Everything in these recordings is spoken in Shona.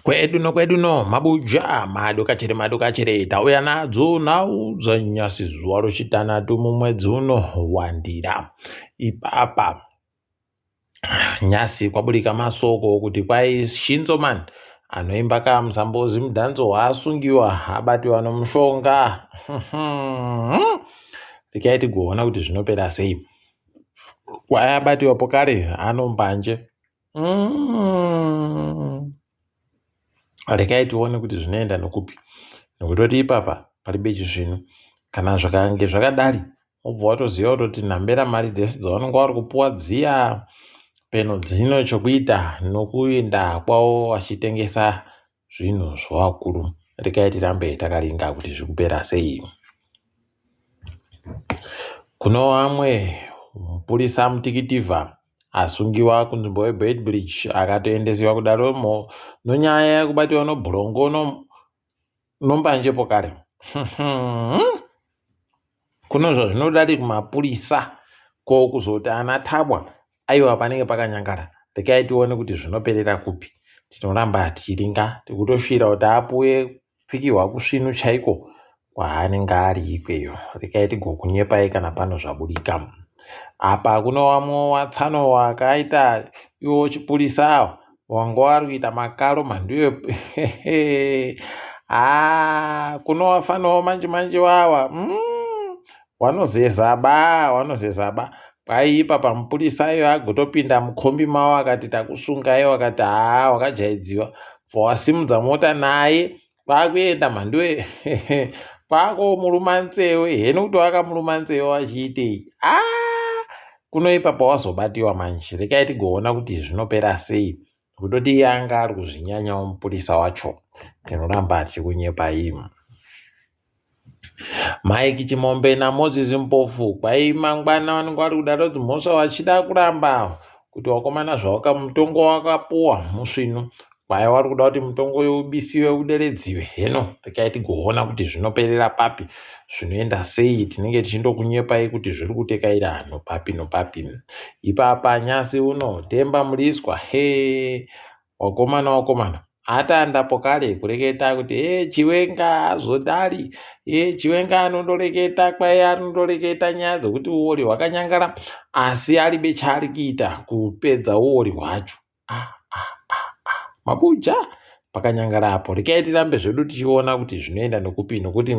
Kwedu no mabuja madokachere tauya nadzo naudza nyasi zuwa rochitanhatu mumwedzi uno wandira. Ipapa nyasi kwaburika masoko kuti kwai shinzo mani anoimba kamusambozi mudhanzo waasungiwa abatiwa nomushonga. Tikaiti kuona kuti zvinopera sei. Kwai abatiwa pokare anombanje. Rekai tione kuti zvinoenda nokupi. Nokutoti ipapa paribe chizvino. Kana zvakange zvakadari obva watoziva kuti nhambera mari dzese dzavanenge vari kupuwa dziya peno dzino chokuita nokuenda kwavo vachitengesa zvinhu zvavakuru. Rekai tirambe takaringa kuti zvirikupera sei. Kuno vamwe mupurisa mutikitiivha asungiwa kunzvimbo yeBeitbridge akatoendesiwa kudaromo nonyaya yekubatiwa nobhurongo nombanje pokare. Kuno zvinodari kumapurisa ko kuzoti ana tabwa aiwa panenge pakanyangara. Rekai tione kuti zvinoperera kupi. Tinoramba tichiringa tikutosvira kuti apuwe pfigirwa kusvinu chaiko kwaanenge ari ikweyo. Rekai tigokunyepai kana pano zvaburika. Apa kuno vamwe watsano wakaita iwo chipurisa wanga wari kuita makaro mhanduyo. Kuno wafanawo manje wawa wanozezaba kwai ipapa mupurisa iyo agotopinda mukombi mawo akati takusungai wakati wakajaidziwa wasimudza mota naye kwakuenda mhanduyo. Kwakomuruma nzeve heno kuti wakamuruma nzeve wachiitei. Kuno ipapa wazobatiwa manje. Rekai tigoona kuti zvinopera sei. Kutoti iye anga ari kuzvinyanyawo mupurisa wacho. Tinoramba tichikunyepai. Mike Chimombe naMoses Mpofu kwai mangwana vanenge vari kudaro kuti mhosva vachida kuramba kuti wakomana zvawaka mutongo wakapuwa musvinu kwai vari kuda kuti mutongo ubisiwe uderedziwe. Heno rekai tigoona kuti zvinoperera papi zvinoenda sei. Tinenge tichindokunyepai kuti zviri kutekaira nopapi. Ipapa nyasi uno Temba Muriswa wakomana atanda pokare kureketa kuti Chiwenga azodari. Chiwenga anondoreketa kwai anondoreketa nyaya dzokuti uori hwakanyangara asi aribe chaari kuita kupedza uori hwacho. Mabuja pakanyangara apo. Rekai tirambe zvedu tichiona kuti zvinoenda nokupi nokuti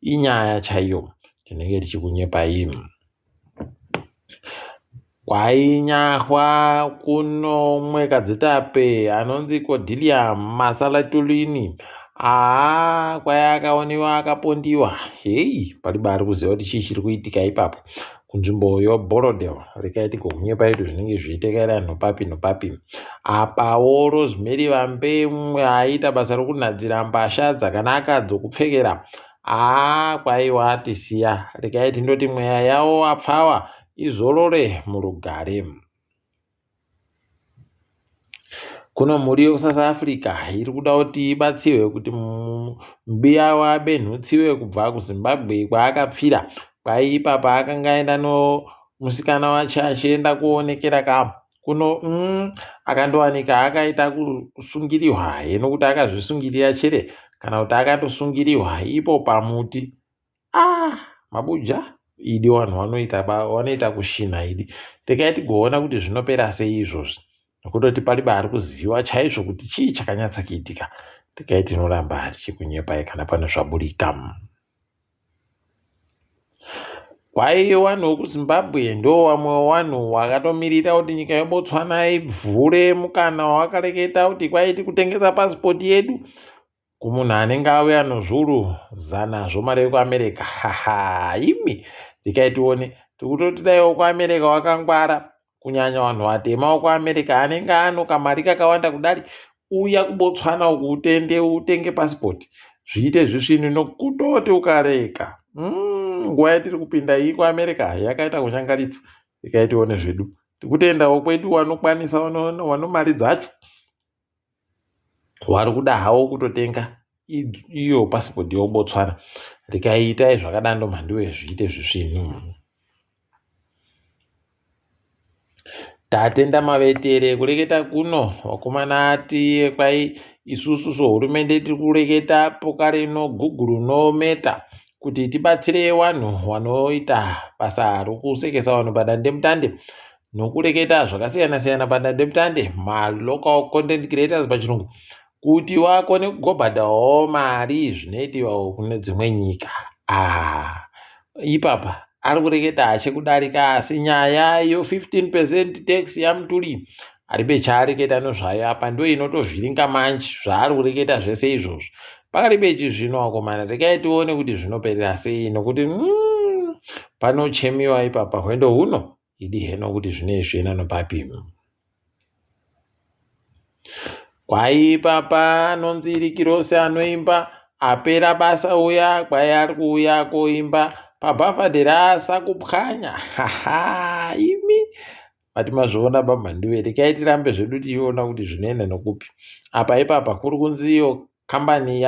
inyaya chaiyo. Tinenge tichikunyepai. Kwainyahwa kuno mwekadzitape anonzi Cordelia Masalatulini kwai akaoniwa akapondiwa. Paribari kuziva kuti chii chiri kuitika ipapo kunzvimbo yeBorodale. Rekai tigokunyepai kuti zvinenge zvichitekaira nopapi. Apawo Rosemary Vambe aiita basa rokunadzira mbasha dzakanaka dzokupfekera kwai watisiya. Rekai tindoti mweya yawo apfawa izorore murugare. Kuno mhuri yeSouth Africa iri kuda kuti ibatsirwe kuti mubiya wabenhutsiwe kubva kuZimbabwe kwaakapfira. Kwai ipapa akanga aenda nomusikana wacho achienda kuonekera kuno akandowanika akaita kusungiriwa. Heno kuti akazvisungirira chere kana kuti akandosungiriwa ipo pamuti. Mabuja idi vanhu vanoita kushina idi. Rekai tigoona kuti zvinopera sei izvozvi nokutoti paribari kuziva chaizvo kuti chii chakanyatsa kuitika. Rekai tinoramba tichikunyepai kana pane zvaburika. Kwai vanhu vekuZimbabwe ndo vamwe vanhu vakatomirira kuti nyika yeBotswana ivhure mukana wakareketa kuti kwai tikutengesa pasipoti yedu kumunhu anenge auya nezviuru 100 zvomari yekuAmerica. Imi rekai tione tikutoti dai wekuAmerica wakangwara kunyanya vanhu vatema vekuAmerica anenge ano kamari kakawanda kudari uya kuBotswana uku utenge pasipoti zviite zvisvinu nokutoti ukareka nguva yatiri kupinda iyi kuAmerica yakaita kunyangaritsa. Rekai tione zvedu tikutoendawo kwedu vanokwanisa vano mari dzacho vari kuda hawo kutotenga iyo pasipoti yeBotswana. Rekai itai zvakadando mhanduwe zviite zvisvinu. tatenda mavetere kureketa kuno wakomana ati kwai isusu sohurumende tiri kureketa pokare no Google no Meta kuti tibatsire vanhu vanoita basa rokusekesa vanhu padandemutande nokureketa zvakasiyana siyana padandemutande, malocal content creators pachirungu, kuti wakone kugobhadhawo mari zvinoitiwa kune dzimwe nyika. Ipapa ari kureketa achikudarika, asi nyaya yo 15% tax yamuturi aribe chaareketa nozvayo apa ndo inotovhiringa manje zvaari kureketa zvese izvozvo. Pakaribe chizvino wakomana, regai tione kuti zvinoperera sei, nokuti panochemiwa ipapa hwendo huno idi heno kuti zvinezvi nanopapi. Kwai papa anonzi Rikirosi anoimba apera basa uya, kwai ari kuuya koimba pabhafadhera asa kupwanya. Imi ati mazviona pamhandiwe, regai tirambe zvedu tiona kuti zvinoenda nokupi. Apa ipapa kuri kunzi iyo kambani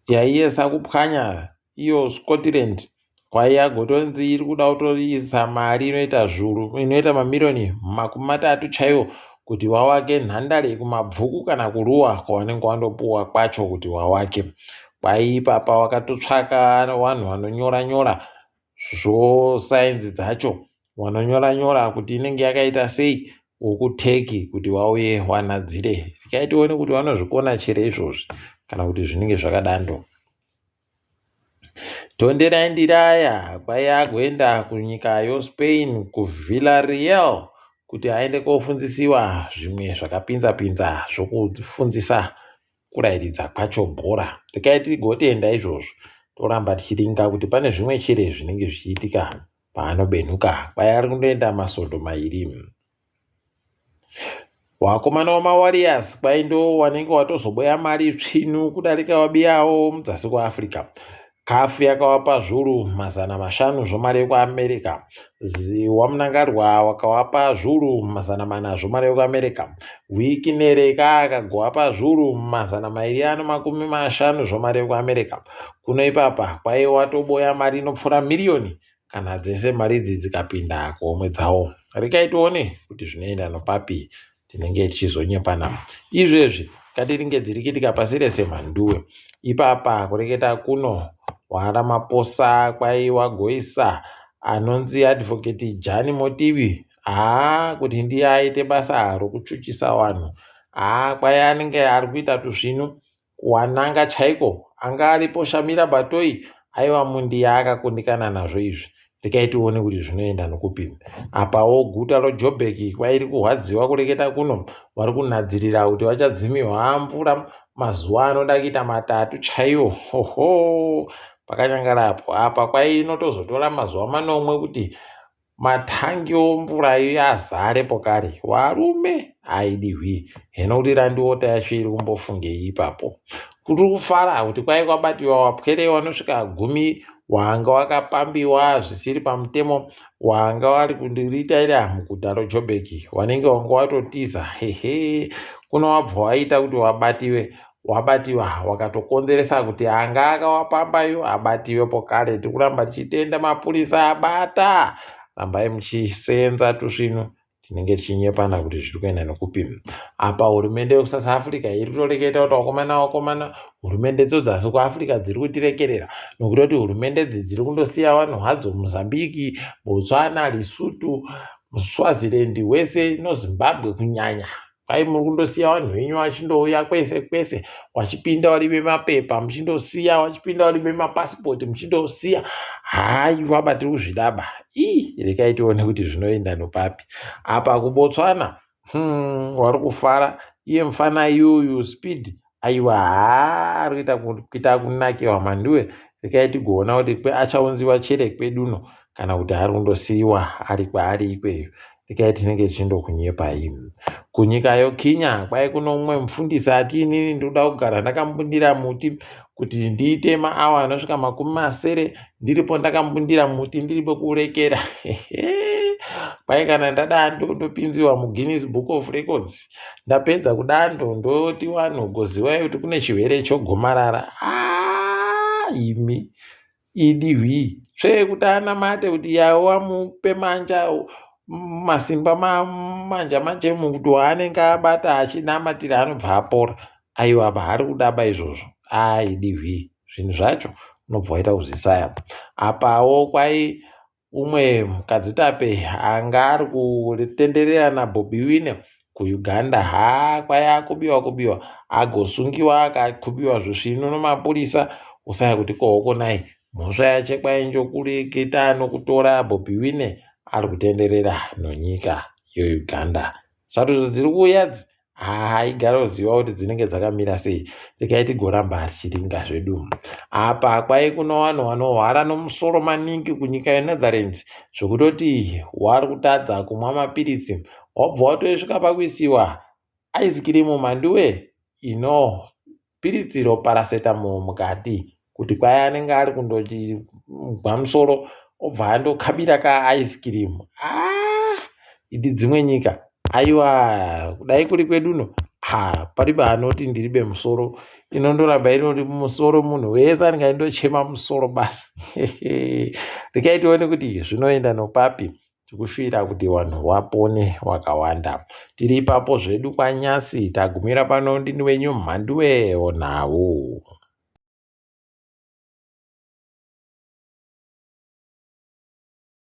yaiesa kupwanya iyo Scotland, kwai yagotonzi iri kuda kutoisa mari inoita mamirioni 30 chaiwo kuti wawake nhandare kumabvuku kana kuruwa kwawanenge wandopuwa kwacho kuti wawake. Kwai papa wakatotsvaka vanhu vanonyora nyora zvosainzi dzacho, vanonyora nyora kuti inenge yakaita sei wokuteki kuti wauye wanadzire. Regai tione kuti vanozvikona chere izvozvi kana kuti zvinenge zvakadando. Tonderai ndiraya kwai agoenda kunyika yoSpain kuVillarreal kuti aende kofundzisiwa zvimwe zvakapinza pinza zvokufundzisa kurairidza kwacho bhora. Regai tigotenda izvozvo toramba tichiringa kuti pane zvimwe chere zvinenge zvichiitika paanobenhuka, kwai ari kundoenda masondo mairi. Wakomana wamaWarriors kwai ndo wanenge watozoboya mari tsvinu kudarika wabiyawo mudzasi kuAfrica. Kafu yakawapa zviuru 500 zvomari yekuAmerica. Wamunangarwa wakawapa zviuru 400 zvomari yekuAmerica. Wiki nereka akagowapa zviuru 250 zvomari yekuAmerica. Kuno ipapa kwai watoboya mari inopfuura milioni kana dzese mari idzi dzikapinda kuhomwe dzawo. Regai tione kuti zvinoenda nopapi, tinenge tichizonyepana. Izvezvi ngatiringe dziri kuitika pasi rese mhanduwe. Ipapa kureketa kuno waRamaposa kwai wagoisa anonzi advocate Jani Motivi kuti ndiye aite basa rokuchuchisa vanhu. Kwai anenge ari kuita tuzvinu kuwananga chaiko, anga aripo Shamira Batoi, aiwa mundi yaakakundikana nazvo izvi. Regai tione kuti zvinoenda nokupi. Apawo guta roJoburg kwai riri kurwadziwa kureketa kuno, vari kunadzirira kuti vachadzimiwa mvura mazuva anoda kuita 3 chaiwo. Pakanyangarapo apa kwai inotozotora mazuva 4 kuti matangi omvura azarepo kare. Varume aidihwi heno kuti randiota yacho iri kumbofungei ipapo. Kuri kufara kuti kwai kwabatiwa wapwere vanosvika 10 wanga wakapambiwa zvisiri pamutemo, wanga wari kundiritaira muguta roJoburg, wanenge wanga watotiza kuno wabva waita kuti wabatiwa wakatokonzeresa kuti anga akawapambayo abatiwe pokare. Tikuramba tichitenda mapurisa abata, rambai muchisenza tusvinu, tinenge tichinyepana kuti zviri kuenda nokupi. Apa hurumende yeSouth Africa iri kutoreketa kuti wakomana hurumende dzodzasi kuAfrica dziri kutirekerera, nokuti kuti hurumende dziri kundosiya vanhu hadzo Mozambique, Botswana, Lesotho, Swaziland wese noZimbabwe kunyanya. Kwai muri kundosiya vanhu venyu vachindouya kwese kwese, wachipinda uribe mapepa muchindosiya, wachipinda uribe mapasipoti muchindosiya. Haiwa tiri kuzvidaba. Regai tione kuti zvinoenda nopapi. Apa kuBotswana wari kufara iye mufana yuyu Speed, aiwa ari kuita kunakiwa manduwe. Regai tigoona kuti achaunziwa chere kweduno kana kuti ari kundosiyiwa ari kwaari ikweyo. Regai tinenge tichindokunyepai. Kunyika yoKenya kwai kuno mumwe mufundisi ati inini ndoda kugara ndakambundira muti kuti ndiite maawa anosvika 80 ndiripo ndakambundira muti ndiripo kurekera. Kwai kana ndada ndopinziwa muGuinness Book of Records, ndapedza kudando ndoti wanhu goziwai kuti kune chirwere chogomarara. Imi idihwi kuti anamate kuti yawa mupe manja masimba manja manje muto aanenge abata achinamatira anobva apora. Aiwa hari kudaba izvozvo. Idihwi zvinhu zvacho unobva waita kuzvisaya. Apawo kwai umwe mukadzitape anga ari kutenderera naBobi Wine kuUganda. Kwai akubiwa agosungiwa akakubiwa zvosvino nemapurisa kusaya kuti kohoko nai mhosva yache kwai njokureketa nokutora Bobi Wine ari kutenderera nonyika yeUganda. Sarudzo dziri kuuya igara uziva kuti dzinenge dzakamira sei. Regai tigoramba tichiringa zvedu. Apa kwai kuno vanhu vanorwara nomusoro maningi kunyika yeNetherlands zvokutoti wari kutadza kumwa mapiritsi wabva watosvika pakuisiwa ice cream manduwe inopiritsiro paracetamol mukati kuti kwai anenge ari kundogwa musoro obva andokabira ka ice cream. Idi dzimwe nyika aiwa kudai kuri kweduno paribe anoti ndiribe musoro, inondoramba inoti musoro munhu wese anenge aindochema musoro basi. Regai tione kuti zvinoenda nopapi tikushuira kuti vanhu vapone vakawanda. Tiri ipapo zvedu kwaNyasi tagumira pano. Ndini wenyu Mhanduwe Onhawu.